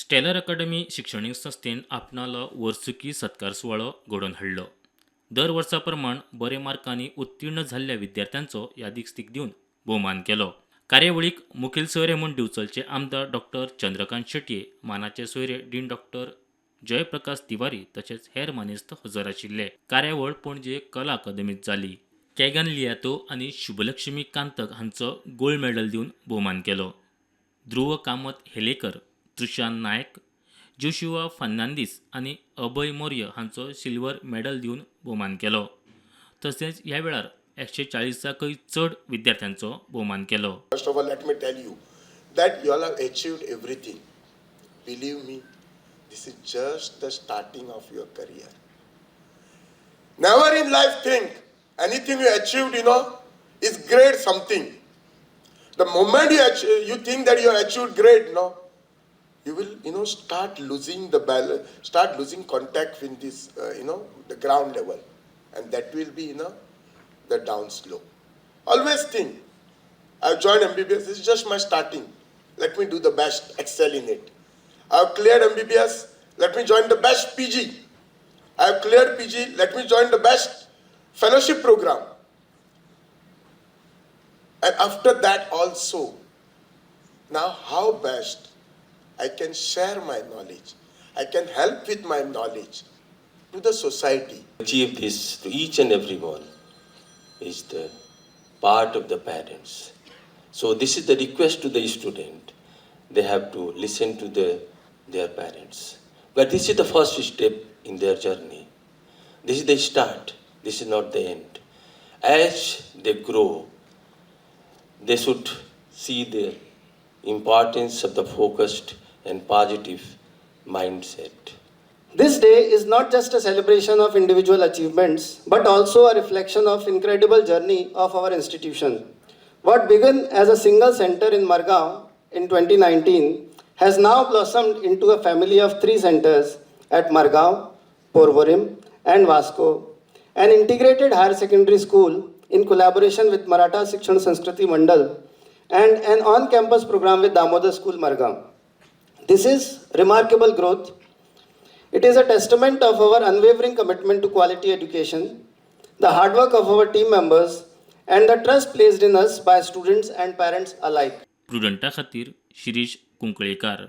Stellar अकादमी शिक्षणीक संस्थेन आपणालो वर्सुकी सत्कार सुवाळो घडोवन हाडलो. दर वर्सा प्रमाण बरे मार्कांनी उत्तीर्ण जाल्ल्या विद्यार्थ्यांचो यादीक दिवन भोवमान केलो. कार्यावळीक मुखेल सोयरे म्हूण दिवचलचे आमदार डॉक्टर चंद्रकांत शेटये, मानाचे सोयरे डीन डॉक्टर जयप्रकाश तिवारी तशेंच हेर मानेस्त हजर आशिल्ले. कार्यावळ पणजे कला अकादमीत जाली. कॅगन लियातो आनी शुभलक्ष्मी कांतक हांचो गोल्ड मेडल दिवन भोवमान केलो. ध्रुव कामत हेलेकर, त्रिशांत नायक, जोशुआ फर्नांदीस आनी अभय मौर्य हांचो सिल्वर मेडल दिवन भोवमान केलो. तशेंच ह्या वेळार 140कय चड विद्यार्थ्यांचो भोवमान केलो. First of all, let me tell you that you all have achieved everything. Believe me, this is just the starting of your career. Never in life think anything you achieved, is great something. The moment you think that you have achieved great, you will, start losing the balance, start losing contact with this, the ground level. And that will be, the down slope. Always think, I've joined MBBS, it's just my starting. Let me do the best, excel in it. I've cleared MBBS, let me join the best PG. I've cleared PG, let me join the best fellowship program. And after that also, now how best I can share my knowledge, I can help with my knowledge to the society. Achieve this to each and every one is the part of the parents. So this is the request to the student. They have to listen to their parents. But this is the first step in their journey. This is the start. This is not the end. As they grow, they should see the importance of the focused and positive mindset. This day is not just a celebration of individual achievements, but also a reflection of incredible journey of our institution. What began as a single center in Margao in 2019 has now blossomed into a family of 3 centers at Margao, Porvorim and Vasco, an integrated higher secondary school in collaboration with Maratha Shikshan Sanskriti Mandal and an on-campus program with Damodar School Margao. This is remarkable growth. It is a testament of our unwavering commitment to quality education, the hard work of our team members, and the trust placed in us by students and parents alike. प्रुडंटा खातीर शिरीष कुंकळेकार.